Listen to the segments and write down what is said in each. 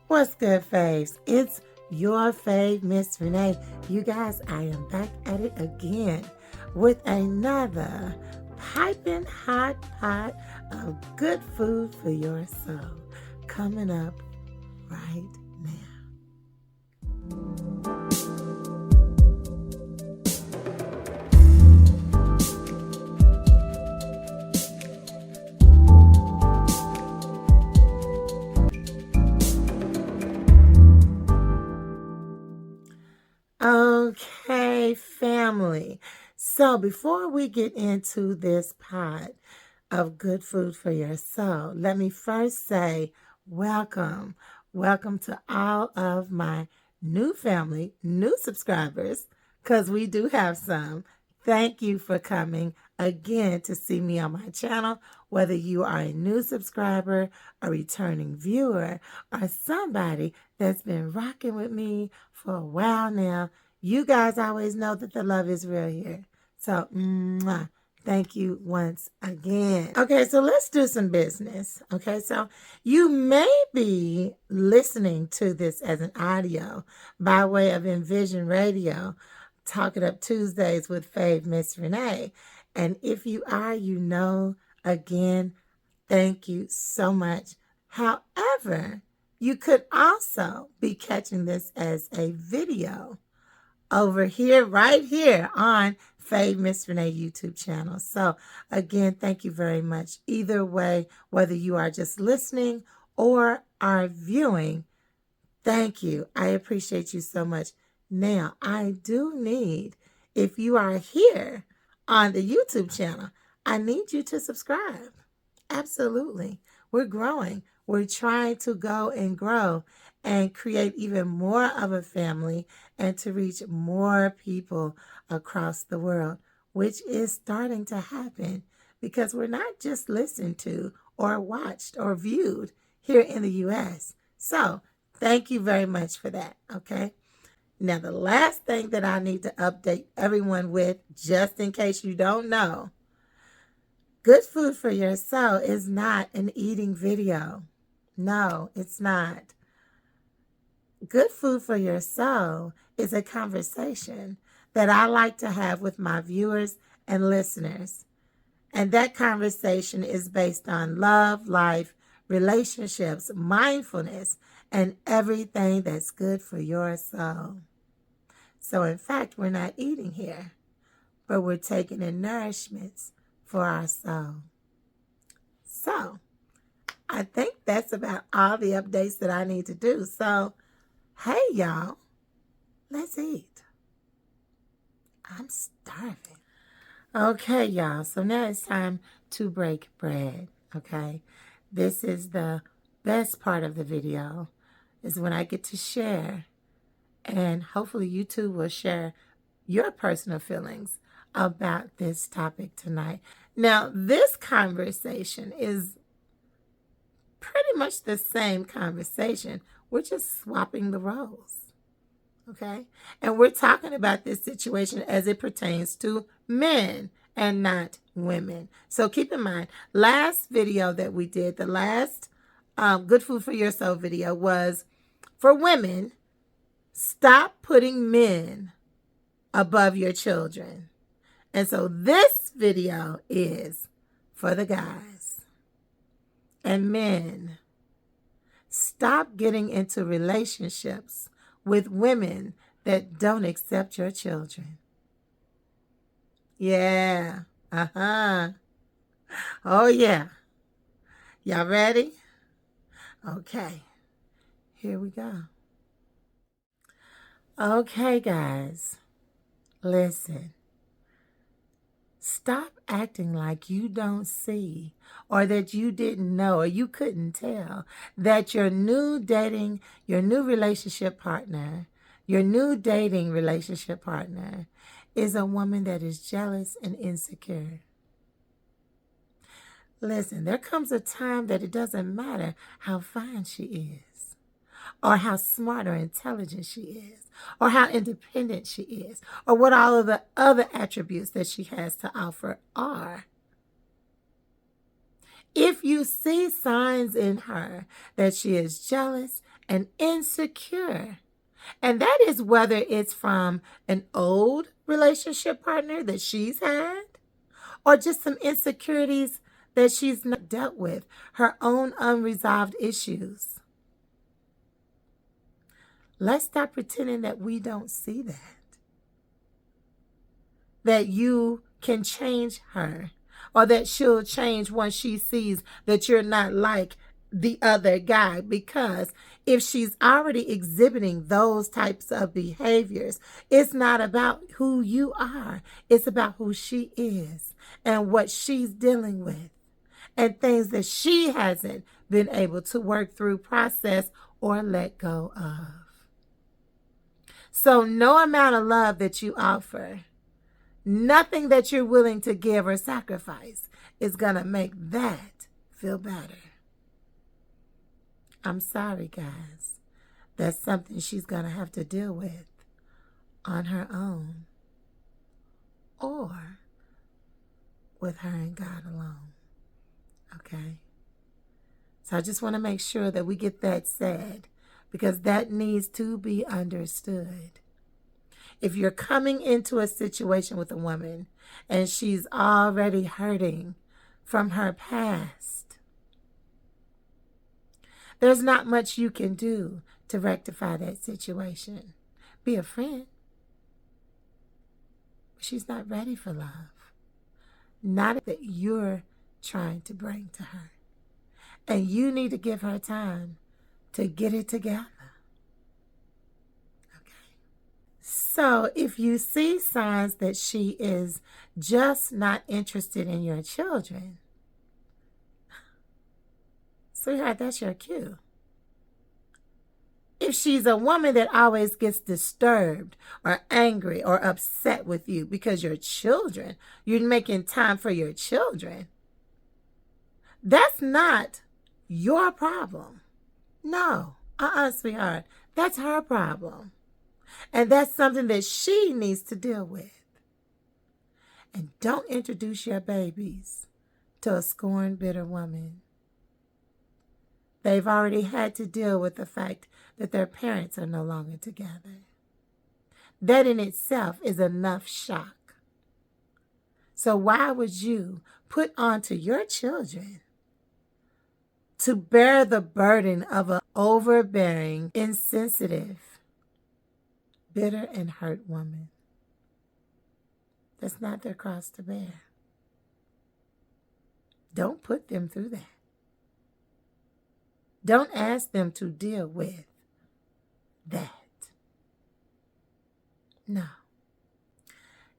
What's good, faves? It's your fave, Miss Renee. You guys, I am back at it again with another piping hot pot of good food for your soul coming up right now. Okay, family. So before we get into this pot of good food for your soul, let me first say welcome. Welcome to all of my new family, new subscribers, because we do have some. Thank you for coming again to see me on my channel, whether you are a new subscriber, a returning viewer, or somebody that's been rocking with me for a while now. You guys always know that the love is real here. So, thank you once again. Okay, so let's do some business. Okay, so you may be listening to this as an audio by way of Envision Radio, Talk It Up Tuesdays with Fave Miss Renee. And if you are, you know, again, thank you so much. However, you could also be catching this as a video over here, right here on Fave Miss Renee YouTube channel. So again, thank you very much. Either way, whether you are just listening or are viewing, thank you. I appreciate you so much. Now, I do need, if you are here on the YouTube channel, I need you to subscribe. Absolutely. We're growing. We're trying to go and grow and create even more of a family and to reach more people across the world, which is starting to happen because we're not just listened to or watched or viewed here in the U.S. So thank you very much for that, okay? Now, the last thing that I need to update everyone with, just in case you don't know, Good Food for Your Soul is not an eating video. No, it's not. Good Food for Your Soul is a conversation that I like to have with my viewers and listeners. And that conversation is based on love, life, relationships, mindfulness, and everything that's good for your soul. So in fact, we're not eating here, but we're taking in nourishments for our soul. So I think that's about all the updates that I need to do. So, hey y'all, let's eat. I'm starving. Okay, y'all, so now it's time to break bread, okay? This is the best part of the video, is when I get to share, and hopefully you too will share your personal feelings about this topic tonight. Now, this conversation is pretty much the same conversation. We're just swapping the roles, okay? And we're talking about this situation as it pertains to men and not women. So keep in mind, last video that we did, the last Good Food for Your Soul video was for women. Stop putting men above your children. And so this video is for the guys. And men, stop getting into relationships with women that don't accept your children. Yeah. Oh, yeah. Y'all ready? Okay. Here we go. Okay, guys. Listen. Stop acting like you don't see or that you didn't know or you couldn't tell that your new relationship partner, your new dating relationship partner is a woman that is jealous and insecure. Listen, there comes a time that it doesn't matter how fine she is, or how smart or intelligent she is, or how independent she is, or what all of the other attributes that she has to offer are. If you see signs in her that she is jealous and insecure. And that is whether it's from an old relationship partner that she's had or just some insecurities that she's not dealt with, her own unresolved issues. Let's stop pretending that we don't see that you can change her, or that she'll change once she sees that you're not like the other guy. Because if she's already exhibiting those types of behaviors, it's not about who you are. It's about who she is and what she's dealing with and things that she hasn't been able to work through, process, or let go of. So no amount of love that you offer, nothing that you're willing to give or sacrifice is going to make that feel better. I'm sorry, guys. That's something she's going to have to deal with on her own or with her and God alone. Okay? So I just want to make sure that we get that said, because that needs to be understood. If you're coming into a situation with a woman and she's already hurting from her past, there's not much you can do to rectify that situation. Be a friend. She's not ready for love. Not that you're trying to bring to her. And you need to give her time to get it together. So if you see signs that she is just not interested in your children, sweetheart, that's your cue. If she's a woman that always gets disturbed or angry or upset with you because you're making time for your children, that's not your problem. No, sweetheart, that's her problem. And that's something that she needs to deal with. And don't introduce your babies to a scorned, bitter woman. They've already had to deal with the fact that their parents are no longer together. That in itself is enough shock. So why would you put onto your children to bear the burden of an overbearing, insensitive, bitter and hurt woman? That's not their cross to bear. Don't put them through that. Don't ask them to deal with that. No.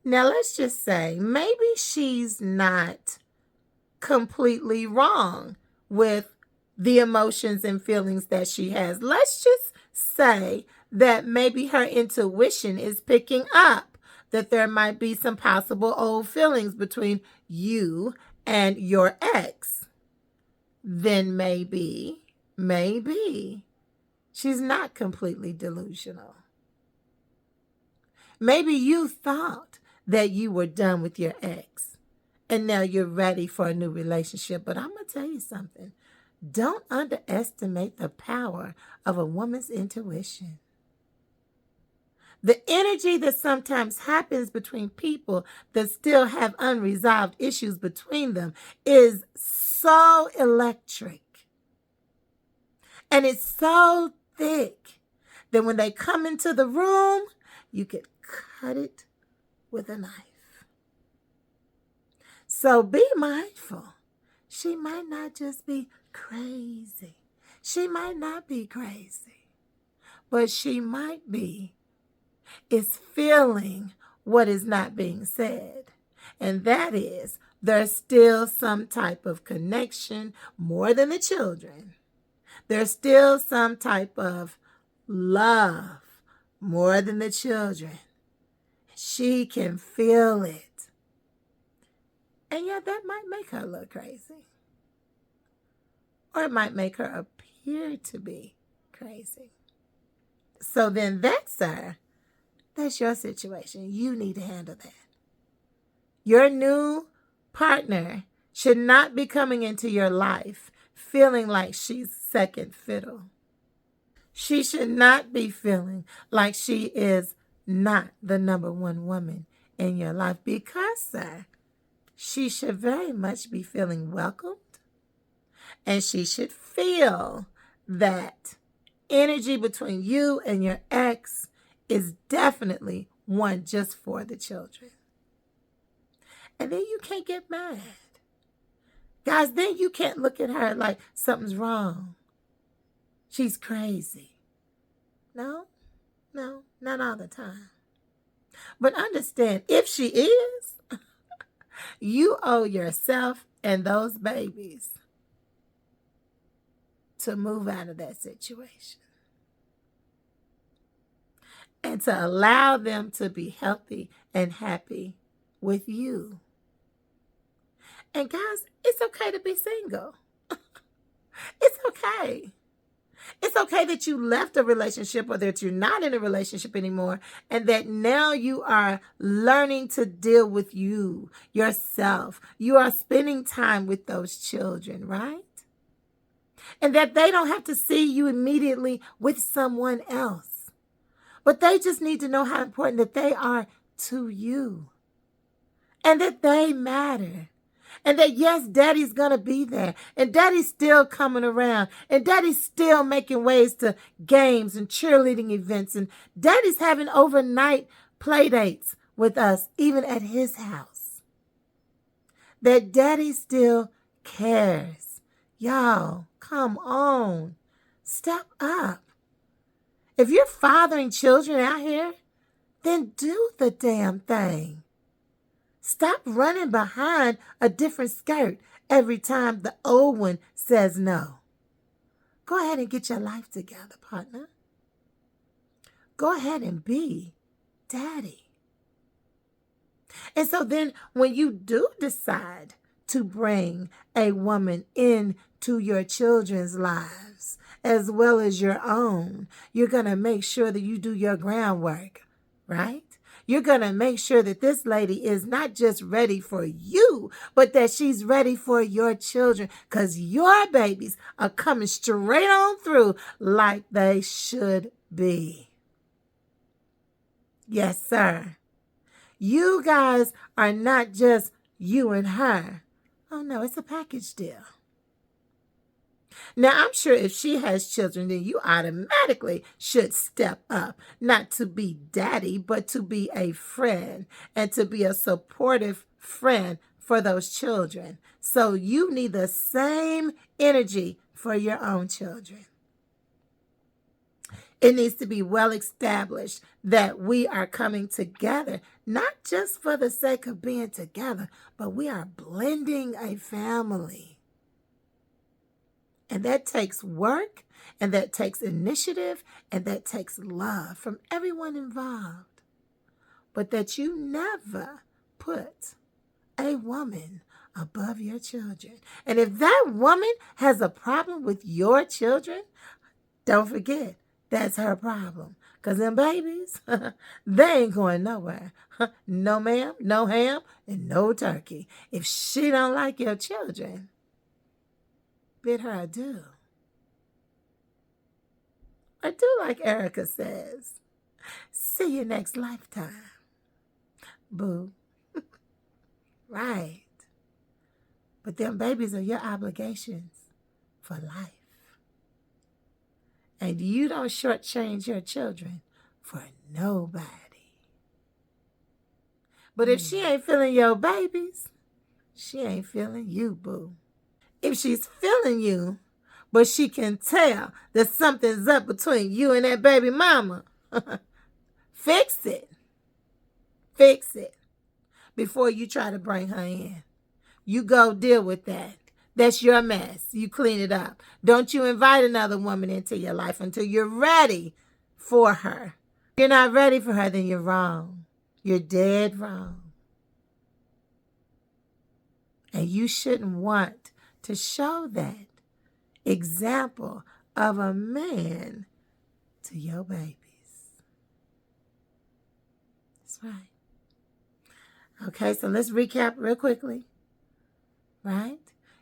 Now let's just say maybe she's not completely wrong with the emotions and feelings that she has. Let's just say that maybe her intuition is picking up that there might be some possible old feelings between you and your ex. Then maybe she's not completely delusional. Maybe you thought that you were done with your ex and now you're ready for a new relationship. But I'm going to tell you something. Don't underestimate the power of a woman's intuition. The energy that sometimes happens between people that still have unresolved issues between them is so electric. And it's so thick that when they come into the room, you could cut it with a knife. So be mindful. She might not just be crazy. She might not be crazy. But she might be is feeling what is not being said. And that is, there's still some type of connection more than the children. There's still some type of love more than the children. She can feel it. And yet that might make her look crazy. Or it might make her appear to be crazy. So then that's your situation. You need to handle that. Your new partner should not be coming into your life feeling like she's second fiddle. She should not be feeling like she is not the number one woman in your life because, sir, she should very much be feeling welcomed, and she should feel that energy between you and your ex is definitely one just for the children. And then you can't get mad. Guys, then you can't look at her like something's wrong. She's crazy. No, not all the time. But understand, if she is, you owe yourself and those babies to move out of that situation and to allow them to be healthy and happy with you. And guys, it's okay to be single. It's okay. It's okay that you left a relationship or that you're not in a relationship anymore and that now you are learning to deal with you, yourself. You are spending time with those children, right? And that they don't have to see you immediately with someone else. But they just need to know how important that they are to you and that they matter. And that, yes, daddy's going to be there. And daddy's still coming around. And daddy's still making ways to games and cheerleading events. And daddy's having overnight play dates with us, even at his house. That daddy still cares. Y'all, come on. Step up. If you're fathering children out here, then do the damn thing. Stop running behind a different skirt every time the old one says no. Go ahead and get your life together, partner. Go ahead and be daddy. And so then when you do decide to bring a woman into your children's lives as well as your own, you're going to make sure that you do your groundwork, right? You're going to make sure that this lady is not just ready for you, but that she's ready for your children, because your babies are coming straight on through like they should be. Yes, sir. You guys are not just you and her. Oh, no, it's a package deal. Now, I'm sure if she has children, then you automatically should step up, not to be daddy, but to be a friend and to be a supportive friend for those children. So you need the same energy for your own children. It needs to be well established that we are coming together, not just for the sake of being together, but we are blending a family. And that takes work, and that takes initiative, and that takes love from everyone involved. But that you never put a woman above your children. And if that woman has a problem with your children, don't forget, that's her problem. Because them babies, they ain't going nowhere. No ma'am, no ham, and no turkey. If she don't like your children, bid her adieu. Or do like Erica says, see you next lifetime, boo. Right. But them babies are your obligations for life. And you don't shortchange your children for nobody. But if she ain't feeling your babies, she ain't feeling you, boo. If she's feeling you, but she can tell that something's up between you and that baby mama, fix it. Fix it before you try to bring her in. You go deal with that. That's your mess. You clean it up. Don't you invite another woman into your life until you're ready for her. If you're not ready for her, then you're wrong. You're dead wrong. And you shouldn't want to show that example of a man to your babies. That's right. Okay, so let's recap real quickly. Right?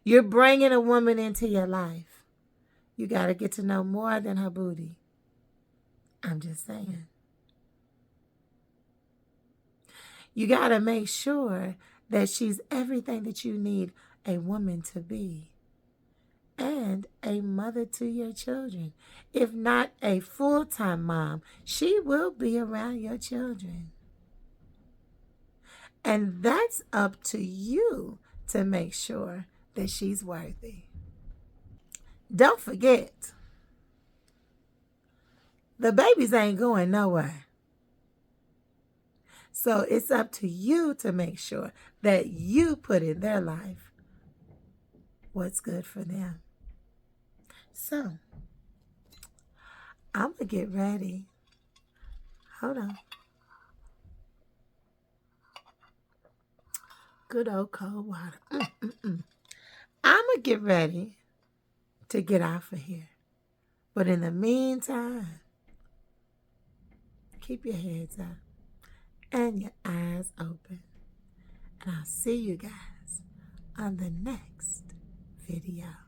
You're bringing a woman into your life. You got to get to know more than her booty. I'm just saying. You got to make sure that she's everything that you need a woman to be and a mother to your children. If not a full-time mom, she will be around your children. And that's up to you to make sure that she's worthy. Don't forget, the babies ain't going nowhere. So it's up to you to make sure that you put in their life what's good for them. So, I'm going to get ready. Hold on. Good old cold water. I'm going to get ready to get off of here. But in the meantime, keep your heads up and your eyes open. And I'll see you guys on the next video.